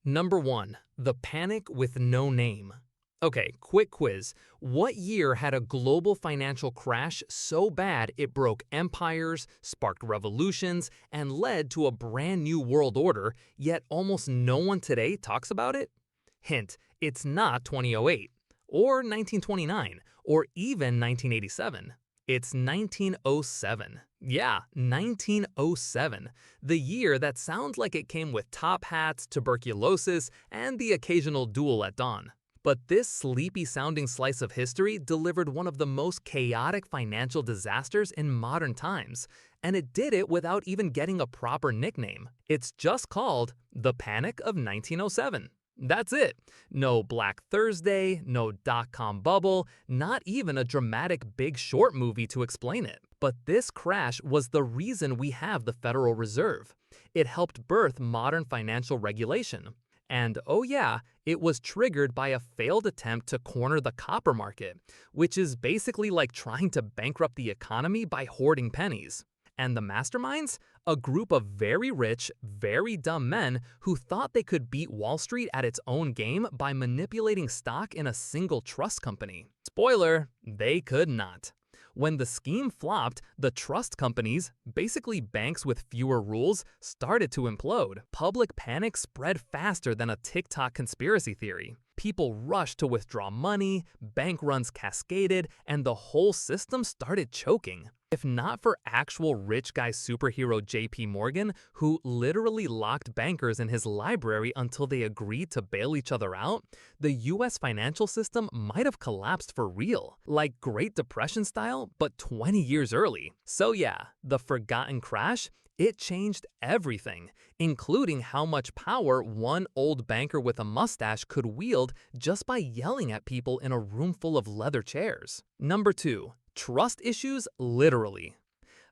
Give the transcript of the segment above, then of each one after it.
Number 1. The Panic with No Name. Okay, quick quiz. What year had a global financial crash so bad it broke empires, sparked revolutions, and led to a brand new world order, yet almost no one today talks about it? Hint, it's not 2008, or 1929, or even 1987. It's 1907. Yeah, 1907. The year that sounds like it came with top hats, tuberculosis, and the occasional duel at dawn. But this sleepy-sounding slice of history delivered one of the most chaotic financial disasters in modern times, and it did it without even getting a proper nickname. It's just called the Panic of 1907. That's it. No Black Thursday, no dot-com bubble, not even a dramatic Big Short movie to explain it. But this crash was the reason we have the Federal Reserve. It helped birth modern financial regulation. And oh yeah, it was triggered by a failed attempt to corner the copper market, which is basically like trying to bankrupt the economy by hoarding pennies. And the masterminds? A group of very rich, very dumb men who thought they could beat Wall Street at its own game by manipulating stock in a single trust company. Spoiler, they could not. When the scheme flopped, the trust companies, basically banks with fewer rules, started to implode. Public panic spread faster than a TikTok conspiracy theory. People rushed to withdraw money, bank runs cascaded, and the whole system started choking. If not for actual rich guy superhero JP Morgan, who literally locked bankers in his library until they agreed to bail each other out, the US financial system might have collapsed for real, like Great Depression style, but 20 years early. So yeah, the forgotten crash, it changed everything, including how much power one old banker with a mustache could wield just by yelling at people in a room full of leather chairs. Number 2. Trust issues literally.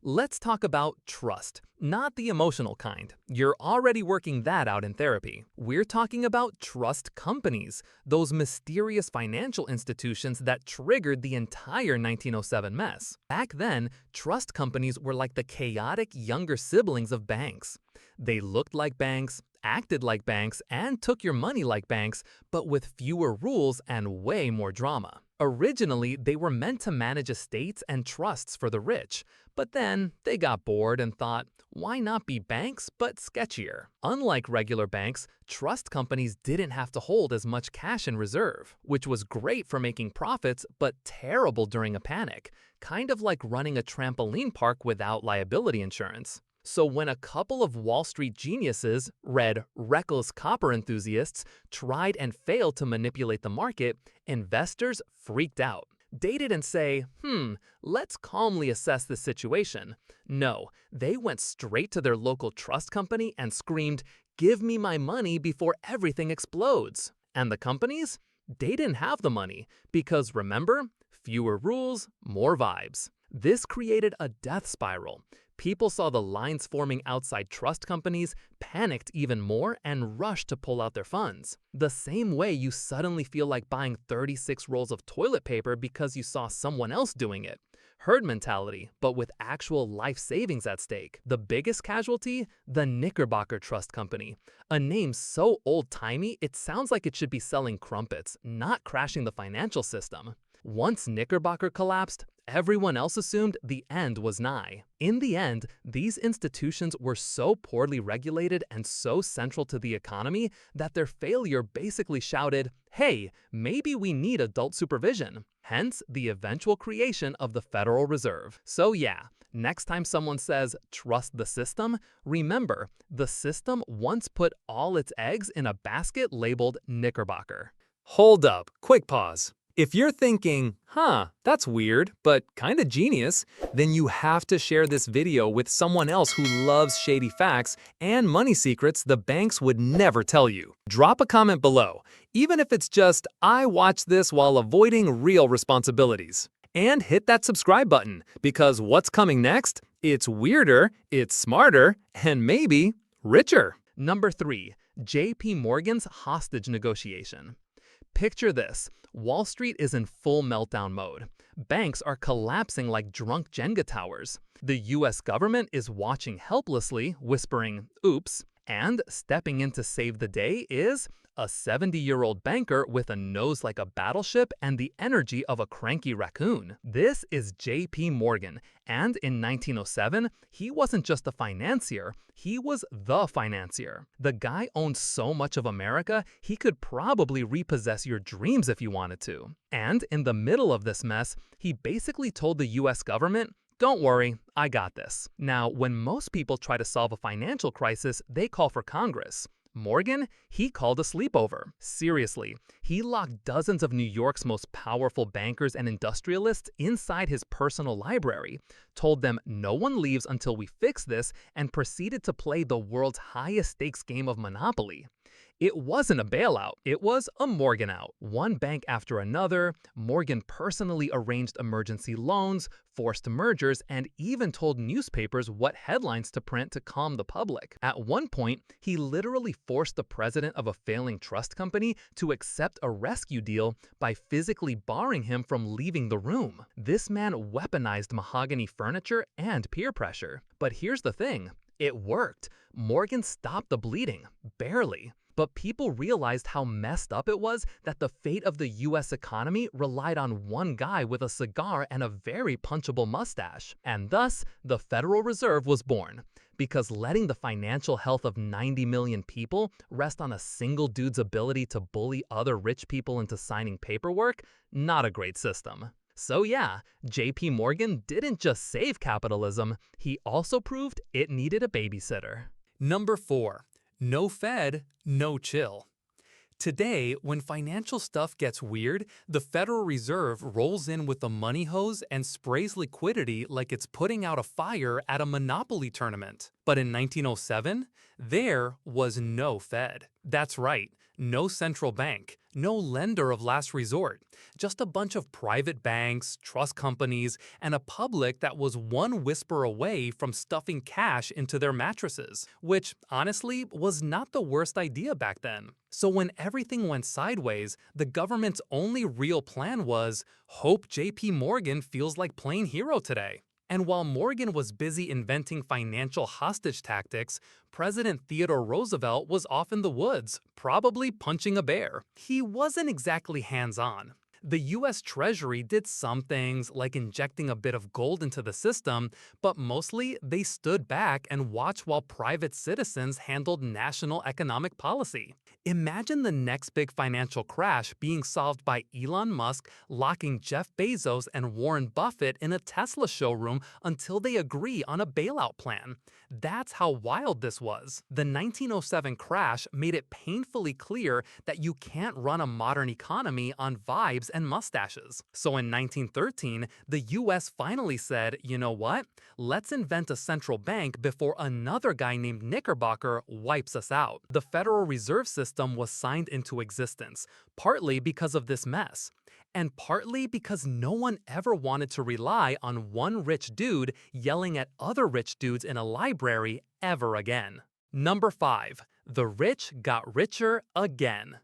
Let's talk about trust, not the emotional kind. You're already working that out in therapy. We're talking about trust companies, those mysterious financial institutions that triggered the entire 1907 mess. Back then, trust companies were like the chaotic younger siblings of banks. They looked like banks, acted like banks, and took your money like banks, but with fewer rules and way more drama. Originally, they were meant to manage estates and trusts for the rich, but then they got bored and thought, why not be banks, but sketchier? Unlike regular banks, trust companies didn't have to hold as much cash in reserve, which was great for making profits, but terrible during a panic, kind of like running a trampoline park without liability insurance. So when a couple of Wall Street geniuses, read reckless copper enthusiasts, tried and failed to manipulate the market, investors freaked out. They didn't say, let's calmly assess the situation. No, they went straight to their local trust company and screamed, give me my money before everything explodes. And the companies? They didn't have the money because remember, fewer rules, more vibes. This created a death spiral. People saw the lines forming outside trust companies, panicked even more, and rushed to pull out their funds. The same way you suddenly feel like buying 36 rolls of toilet paper because you saw someone else doing it. Herd mentality, but with actual life savings at stake. The biggest casualty? The Knickerbocker Trust Company. A name so old-timey, it sounds like it should be selling crumpets, not crashing the financial system. Once Knickerbocker collapsed, everyone else assumed the end was nigh. In the end, these institutions were so poorly regulated and so central to the economy that their failure basically shouted, hey, maybe we need adult supervision. Hence, the eventual creation of the Federal Reserve. So yeah, next time someone says, trust the system, remember, the system once put all its eggs in a basket labeled Knickerbocker. Hold up, quick pause. If you're thinking, that's weird, but kinda genius, then you have to share this video with someone else who loves shady facts and money secrets the banks would never tell you. Drop a comment below, even if it's just, I watched this while avoiding real responsibilities. And hit that subscribe button, because what's coming next? It's weirder, it's smarter, and maybe richer. Number 3. JP Morgan's hostage negotiation. Picture this. Wall Street is in full meltdown mode. Banks are collapsing like drunk Jenga towers. The US government is watching helplessly, whispering, oops, And stepping in to save the day is a 70-year-old banker with a nose like a battleship and the energy of a cranky raccoon. This is J.P. Morgan, and in 1907, he wasn't just a financier, he was the financier. The guy owned so much of America, he could probably repossess your dreams if you wanted to. And in the middle of this mess, he basically told the US government, "Don't worry, I got this." Now, when most people try to solve a financial crisis, they call for Congress. Morgan, he called a sleepover. Seriously, he locked dozens of New York's most powerful bankers and industrialists inside his personal library, told them no one leaves until we fix this, and proceeded to play the world's highest stakes game of Monopoly. It wasn't a bailout, it was a Morgan out. One bank after another, Morgan personally arranged emergency loans, forced mergers, and even told newspapers what headlines to print to calm the public. At one point, he literally forced the president of a failing trust company to accept a rescue deal by physically barring him from leaving the room. This man weaponized mahogany furniture and peer pressure. But here's the thing, it worked. Morgan stopped the bleeding, barely. But people realized how messed up it was that the fate of the US economy relied on one guy with a cigar and a very punchable mustache. And thus, the Federal Reserve was born. Because letting the financial health of 90 million people rest on a single dude's ability to bully other rich people into signing paperwork, not a great system. So yeah, JP Morgan didn't just save capitalism, he also proved it needed a babysitter. Number 4. No Fed, no chill. Today, when financial stuff gets weird, the Federal Reserve rolls in with a money hose and sprays liquidity like it's putting out a fire at a Monopoly tournament. But in 1907, there was no Fed. That's right, no central bank, no lender of last resort, just a bunch of private banks, trust companies, and a public that was one whisper away from stuffing cash into their mattresses, which, honestly, was not the worst idea back then. So when everything went sideways, the government's only real plan was, hope JP Morgan feels like playing hero today. And while Morgan was busy inventing financial hostage tactics, President Theodore Roosevelt was off in the woods, probably punching a bear. He wasn't exactly hands-on. The US Treasury did some things, like injecting a bit of gold into the system, but mostly they stood back and watched while private citizens handled national economic policy. Imagine the next big financial crash being solved by Elon Musk locking Jeff Bezos and Warren Buffett in a Tesla showroom until they agree on a bailout plan. That's how wild this was. The 1907 crash made it painfully clear that you can't run a modern economy on vibes and mustaches. So in 1913, the US finally said, you know what? Let's invent a central bank before another guy named Knickerbocker wipes us out. The Federal Reserve System was signed into existence, partly because of this mess. And partly because no one ever wanted to rely on one rich dude yelling at other rich dudes in a library ever again. Number 5. The rich got richer again.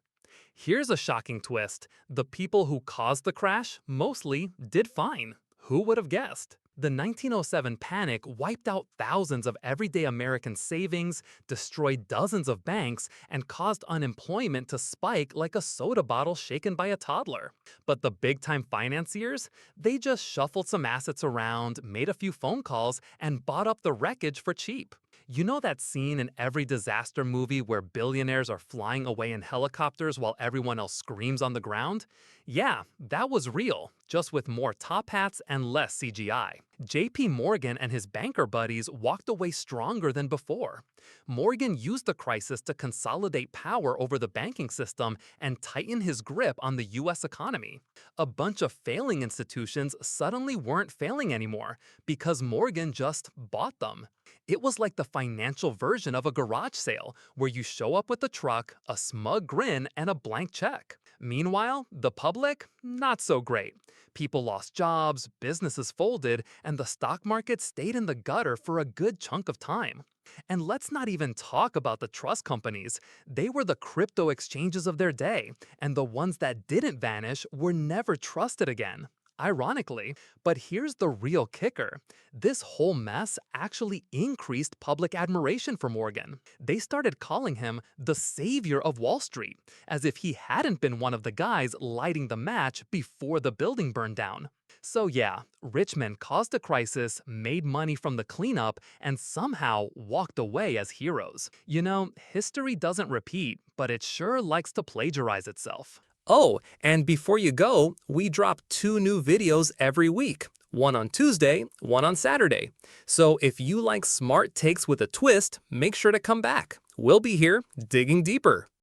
Here's a shocking twist. The people who caused the crash mostly did fine. Who would have guessed? The 1907 panic wiped out thousands of everyday American savings, destroyed dozens of banks, and caused unemployment to spike like a soda bottle shaken by a toddler. But the big-time financiers? They just shuffled some assets around, made a few phone calls, and bought up the wreckage for cheap. You know that scene in every disaster movie where billionaires are flying away in helicopters while everyone else screams on the ground? Yeah, that was real, just with more top hats and less CGI. JP Morgan and his banker buddies walked away stronger than before. Morgan used the crisis to consolidate power over the banking system and tighten his grip on the US economy. A bunch of failing institutions suddenly weren't failing anymore because Morgan just bought them. It was like the financial version of a garage sale, where you show up with a truck, a smug grin, and a blank check. Meanwhile, the public? Not so great. People lost jobs, businesses folded, and the stock market stayed in the gutter for a good chunk of time. And let's not even talk about the trust companies. They were the crypto exchanges of their day, and the ones that didn't vanish were never trusted again. Ironically, but here's the real kicker. This whole mess actually increased public admiration for Morgan. They started calling him the savior of Wall Street, as if he hadn't been one of the guys lighting the match before the building burned down. So yeah, rich men caused a crisis, made money from the cleanup, and somehow walked away as heroes. You know, history doesn't repeat, but it sure likes to plagiarize itself. Oh, and before you go, we drop 2 new videos every week. One on Tuesday, one on Saturday. So if you like smart takes with a twist, make sure to come back. We'll be here digging deeper.